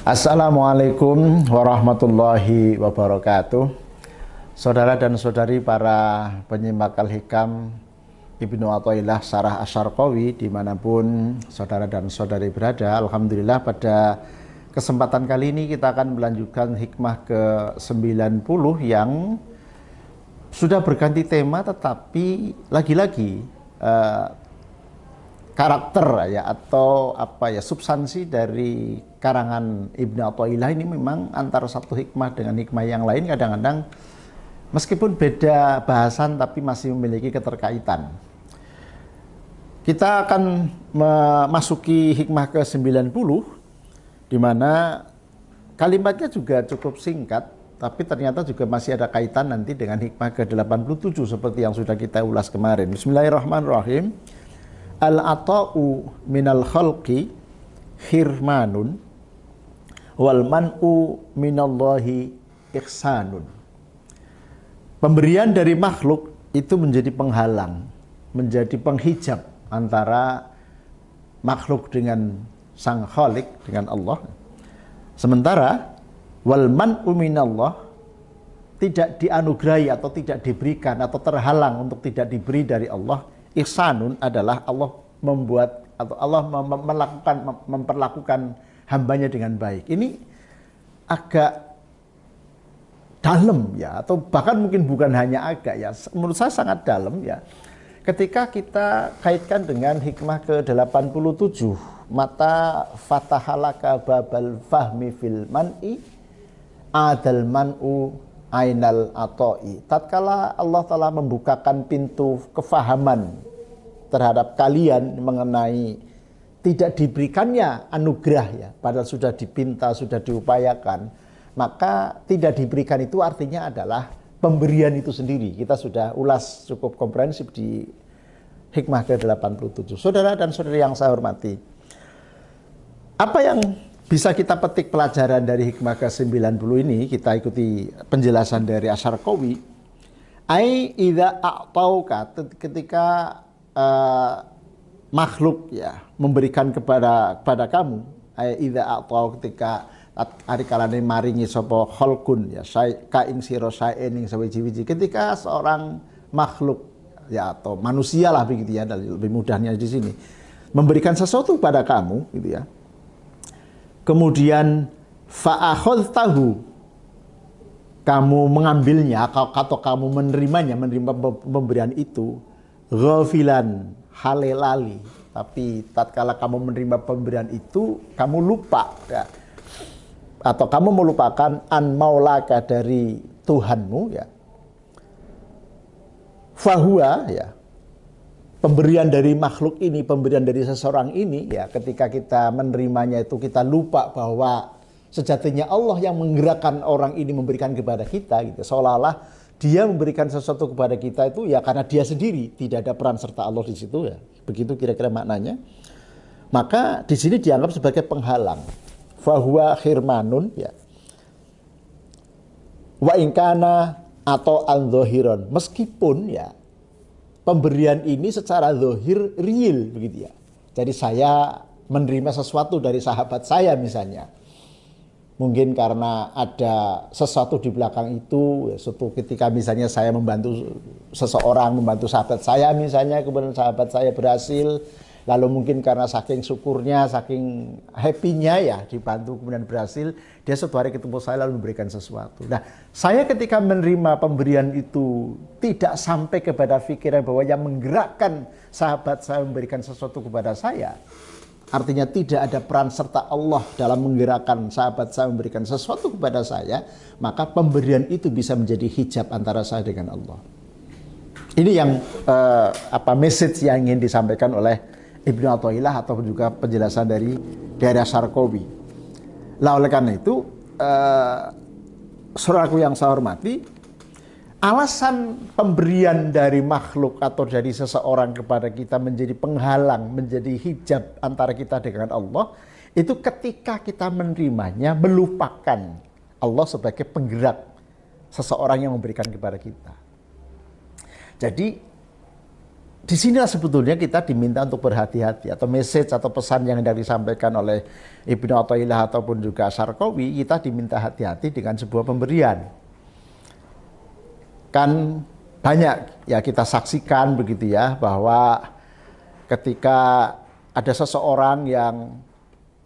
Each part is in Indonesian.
Assalamualaikum warahmatullahi wabarakatuh. Saudara dan saudari para penyimak Al-Hikam Ibnu Athaillah Syarah Asy-Syarqawi dimanapun saudara dan saudari berada, alhamdulillah pada kesempatan kali ini kita akan melanjutkan hikmah ke-90 yang sudah berganti tema, tetapi lagi-lagi karakter ya atau substansi dari karangan Ibnu Athaillah ini memang antara satu hikmah dengan hikmah yang lain kadang-kadang meskipun beda bahasan tapi masih memiliki keterkaitan. Kita akan memasuki hikmah ke-90 di mana kalimatnya juga cukup singkat tapi ternyata juga masih ada kaitan nanti dengan hikmah ke-87 seperti yang sudah kita ulas kemarin. Bismillahirrahmanirrahim. Al-ata'u minal khalqi hirmanun wal man'u minallahi ihsanun. Pemberian dari makhluk itu menjadi penghalang, menjadi penghijab antara makhluk dengan sang khalik, dengan Allah. Sementara wal man'u minallah, tidak dianugerahi atau tidak diberikan atau terhalang untuk tidak diberi dari Allah. Ihsanun adalah Allah membuat atau Allah memperlakukan hambanya dengan baik. Ini agak dalam ya, atau bahkan mungkin bukan hanya agak ya, menurut saya sangat dalam ya. Ketika kita kaitkan dengan hikmah ke-87, mata fatahalaka babal fahmi fil man'i adal man'u ainal atoi. Tatkala Allah telah membukakan pintu kefahaman terhadap kalian mengenai tidak diberikannya anugerah ya, padahal sudah dipinta, sudah diupayakan, maka tidak diberikan itu artinya adalah pemberian itu sendiri. Kita sudah ulas cukup komprehensif di hikmah ke-87. Saudara dan saudari yang saya hormati, apa yang bisa kita petik pelajaran dari hikmah ke-90 ini? Kita ikuti penjelasan dari Asy-Syarqawi. Ai idza a'tauka, ketika makhluk ya memberikan kepada kamu. Ai idza a'tau, ketika ari kalane maringi sapa khalqun ya ka ing sira sae ning sawiji-wiji, ketika seorang makhluk ya atau manusia lah begitu ya, lebih mudahnya di sini, memberikan sesuatu pada kamu gitu ya. Kemudian fa'akhadtahu, kamu mengambilnya atau kamu menerima pemberian itu, ghafilan, halelali, tapi tatkala kamu menerima pemberian itu kamu lupa ya, atau kamu melupakan an maulaka, dari Tuhanmu ya. Fahuwa ya, pemberian dari makhluk ini, pemberian dari seseorang ini ya, ketika kita menerimanya itu kita lupa bahwa sejatinya Allah yang menggerakkan orang ini memberikan kepada kita gitu. Seolah-olah dia memberikan sesuatu kepada kita itu ya karena dia sendiri, tidak ada peran serta Allah di situ ya. Begitu kira-kira maknanya. Maka di sini dianggap sebagai penghalang. Fahuwa khirmanun ya. Wa ingkana atau al-dhahiron, meskipun ya pemberian ini secara zahir real begitu ya. Jadi saya menerima sesuatu dari sahabat saya misalnya. Mungkin karena ada sesuatu di belakang itu, ya, suatu ketika misalnya saya membantu seseorang, membantu sahabat saya misalnya, kemudian sahabat saya berhasil, lalu mungkin karena saking syukurnya, saking happy-nya ya dibantu kemudian berhasil, dia suatu hari ketemu saya lalu memberikan sesuatu. Nah, saya ketika menerima pemberian itu tidak sampai kepada pikiran bahwa yang menggerakkan sahabat saya memberikan sesuatu kepada saya, artinya tidak ada peran serta Allah dalam menggerakkan sahabat saya memberikan sesuatu kepada saya, maka pemberian itu bisa menjadi hijab antara saya dengan Allah. Ini yang message yang ingin disampaikan oleh Ibnu Athaillah atau juga penjelasan dari Asy-Syarqawi. Lah oleh karena itu, saudaraku yang saya hormati, alasan pemberian dari makhluk atau dari seseorang kepada kita menjadi penghalang, menjadi hijab antara kita dengan Allah, itu ketika kita menerimanya melupakan Allah sebagai penggerak seseorang yang memberikan kepada kita. Jadi di sinilah sebetulnya kita diminta untuk berhati-hati, atau message atau pesan yang dari disampaikan oleh Ibnu Athaillah ataupun juga Syarqawi, kita diminta hati-hati dengan sebuah pemberian. Kan banyak ya kita saksikan begitu ya, bahwa ketika ada seseorang yang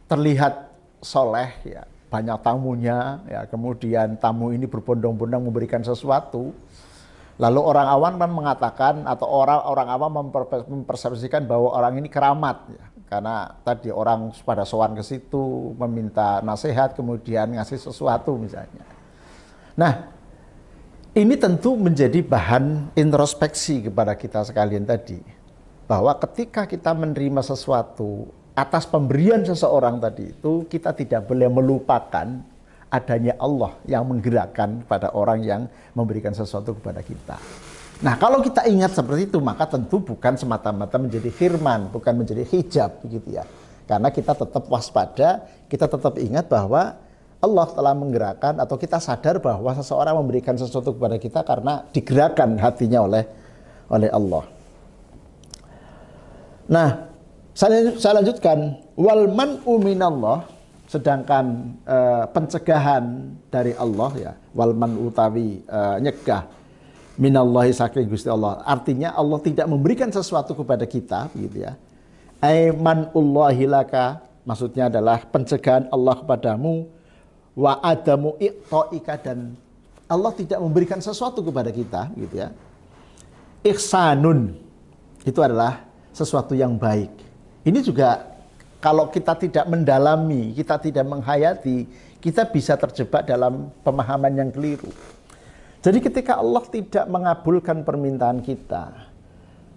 terlihat soleh ya, banyak tamunya ya, kemudian tamu ini berbondong-bondong memberikan sesuatu. Lalu orang awam kan mengatakan, atau orang awam mempersepsikan bahwa orang ini keramat ya. Karena tadi orang pada sowan ke situ meminta nasihat, kemudian ngasih sesuatu misalnya. Nah, ini tentu menjadi bahan introspeksi kepada kita sekalian tadi. Bahwa ketika kita menerima sesuatu atas pemberian seseorang tadi itu, kita tidak boleh melupakan adanya Allah yang menggerakkan pada orang yang memberikan sesuatu kepada kita. Nah, kalau kita ingat seperti itu, maka tentu bukan semata-mata menjadi firman, bukan menjadi hijab begitu ya. Karena kita tetap waspada, kita tetap ingat bahwa Allah telah menggerakkan, atau kita sadar bahwa seseorang memberikan sesuatu kepada kita karena digerakkan hatinya oleh Allah. Nah, saya lanjutkan, wal man'u minallah, sedangkan pencegahan dari Allah ya, wal man utawi nyegah minallahi saking Gusti Allah, artinya Allah tidak memberikan sesuatu kepada kita begitu ya. Ai manullahi laka, maksudnya adalah pencegahan Allah kepadamu, wa adamu i'taika, dan Allah tidak memberikan sesuatu kepada kita gitu ya. Ihsanun, itu adalah sesuatu yang baik. Ini juga kalau kita tidak mendalami, kita tidak menghayati, kita bisa terjebak dalam pemahaman yang keliru. Jadi ketika Allah tidak mengabulkan permintaan kita,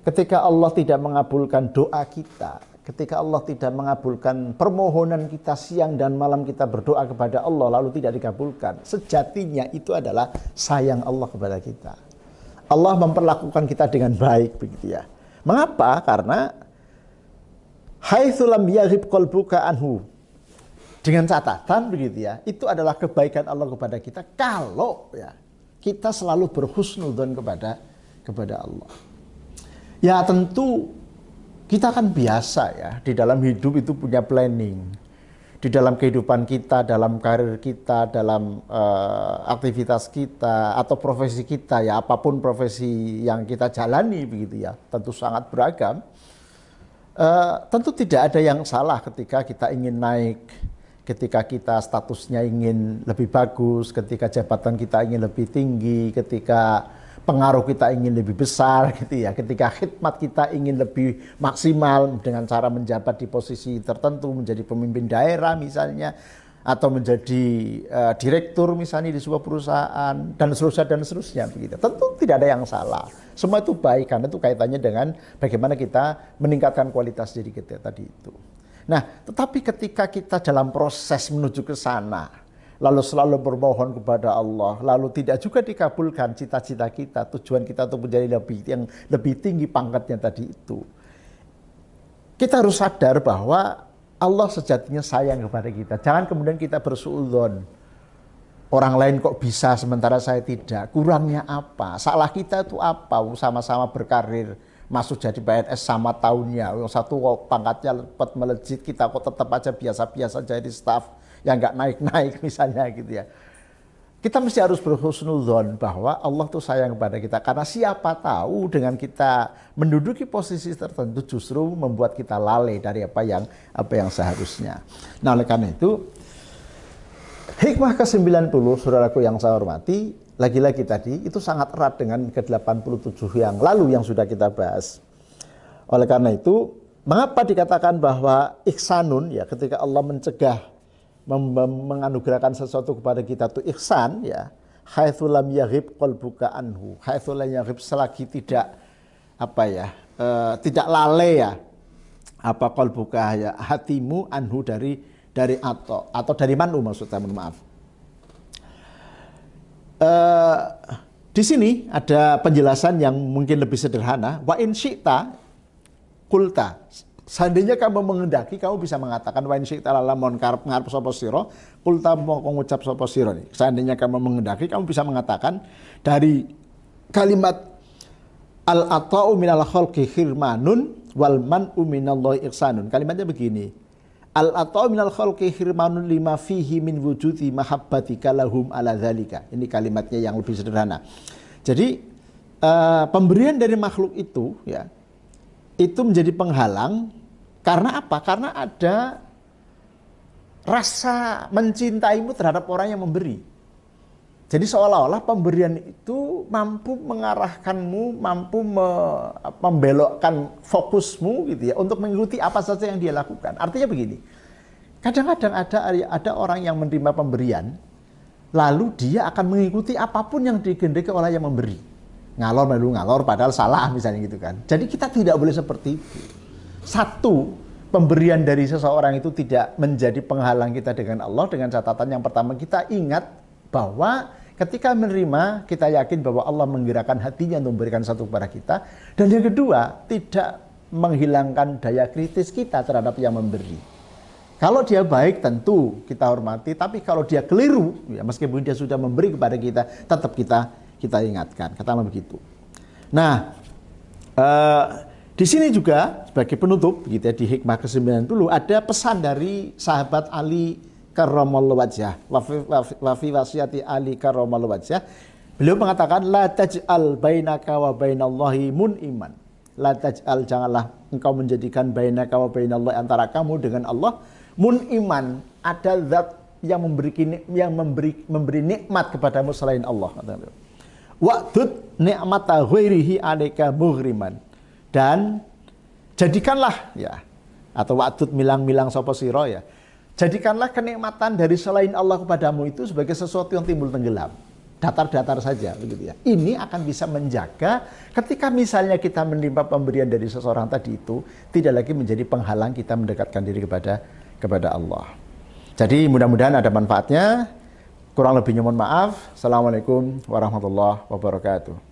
ketika Allah tidak mengabulkan doa kita, ketika Allah tidak mengabulkan permohonan kita siang dan malam kita berdoa kepada Allah lalu tidak dikabulkan, sejatinya itu adalah sayang Allah kepada kita. Allah memperlakukan kita dengan baik begitu ya. Mengapa? Karena haitsu lam yaghib qalbuka anhu, dengan catatan begitu ya, itu adalah kebaikan Allah kepada kita kalau ya kita selalu berhusnudzon kepada Allah. Ya tentu kita kan biasa ya di dalam hidup itu punya planning, di dalam kehidupan kita, dalam karir kita, dalam aktivitas kita atau profesi kita ya, apapun profesi yang kita jalani begitu ya, tentu sangat beragam. Tentu tidak ada yang salah ketika kita ingin naik, ketika kita statusnya ingin lebih bagus, ketika jabatan kita ingin lebih tinggi, ketika pengaruh kita ingin lebih besar gitu ya, ketika khidmat kita ingin lebih maksimal dengan cara menjabat di posisi tertentu, menjadi pemimpin daerah misalnya, atau menjadi direktur misalnya di sebuah perusahaan, dan seterusnya begitu. Tentu tidak ada yang salah. Semua itu baik karena itu kaitannya dengan bagaimana kita meningkatkan kualitas diri kita tadi itu. Nah, tetapi ketika kita dalam proses menuju ke sana, lalu selalu bermohon kepada Allah, lalu tidak juga dikabulkan cita-cita kita, tujuan kita untuk menjadi lebih tinggi pangkatnya tadi itu, kita harus sadar bahwa Allah sejatinya sayang kepada kita. Jangan kemudian kita bersuudzon. Orang lain kok bisa sementara saya tidak. Kurangnya apa? Salah kita itu apa? Sama-sama berkarir, masuk jadi PNS sama tahunnya. Yang satu kok pangkatnya lepet melejit, kita kok tetap aja biasa-biasa jadi staf yang nggak naik-naik misalnya gitu ya. Kita mesti harus berhusnudzon bahwa Allah tuh sayang kepada kita. Karena siapa tahu dengan kita menduduki posisi tertentu justru membuat kita lalai dari apa yang seharusnya. Nah, oleh karena itu, hikmah ke-90, saudaraku yang saya hormati, lagi-lagi tadi itu sangat erat dengan ke-87 yang lalu yang sudah kita bahas. Oleh karena itu, mengapa dikatakan bahwa ihsanun ya, ketika Allah mencegah menganugerahkan sesuatu kepada kita itu ihsan ya, haitsu lam yaghib qalbuka anhu, haitsu lam yaghib, selagi tidak tidak lalai ya qalbuka ya, hatimu anhu dari atau dari manu, maksudnya, mohon maaf. Di sini ada penjelasan yang mungkin lebih sederhana. Wa in syi'ta qulta, seandainya kamu mengendaki, kamu bisa mengatakan wa in syi'ta lamun ngarep sapa sira, qulta mongko ngucap sapa sira. Seandainya kamu mengendaki, kamu bisa mengatakan dari kalimat Al-ata'u minal khalqi khirmanun wal man'u minallahi ihsanun. Kalimatnya begini. Al-ata'u minal khalqi khirmanun lima fihi min wujudi mahabbatika lahum ala dzalika. Ini kalimatnya yang lebih sederhana. Jadi pemberian dari makhluk itu ya, itu menjadi penghalang karena apa? Karena ada rasa mencintaimu terhadap orang yang memberi. Jadi seolah-olah pemberian itu mampu mengarahkanmu, mampu membelokkan fokusmu gitu ya untuk mengikuti apa saja yang dia lakukan. Artinya begini, kadang-kadang ada orang yang menerima pemberian, lalu dia akan mengikuti apapun yang dikehendaki oleh yang memberi. Ngalor melu ngalor padahal salah misalnya gitu kan. Jadi kita tidak boleh seperti itu. Satu, pemberian dari seseorang itu tidak menjadi penghalang kita dengan Allah, dengan catatan yang pertama kita ingat bahwa ketika menerima kita yakin bahwa Allah menggerakkan hatinya untuk memberikan satu kepada kita, dan yang kedua tidak menghilangkan daya kritis kita terhadap yang memberi. Kalau dia baik tentu kita hormati, tapi kalau dia keliru ya meskipun dia sudah memberi kepada kita tetap kita ingatkan, katakanlah begitu. Nah, di sini juga sebagai penutup gitu ya, di hikmah ke-90 ada pesan dari sahabat Ali karramallahu wajhah, wa fi wasiyati Ali karramallahu wajhah. Beliau mengatakan la taj'al bainaka wa bainallahi mun'iman. La taj'al, janganlah engkau menjadikan bainaka wa bainallahi, antara kamu dengan Allah, mun'iman, ada zat yang memberi nikmat kepadamu selain Allah. Wa'dud ni'mata ghairihi 'alaika mughriman. Dan jadikanlah ya, atau wa'dud milang-milang sapa sira ya, jadikanlah kenikmatan dari selain Allah kepadamu itu sebagai sesuatu yang timbul tenggelam, datar-datar saja begitu ya. Ini akan bisa menjaga ketika misalnya kita menerima pemberian dari seseorang tadi itu tidak lagi menjadi penghalang kita mendekatkan diri kepada Allah. Jadi mudah-mudahan ada manfaatnya. Kurang lebihnya mohon maaf. Assalamualaikum warahmatullahi wabarakatuh.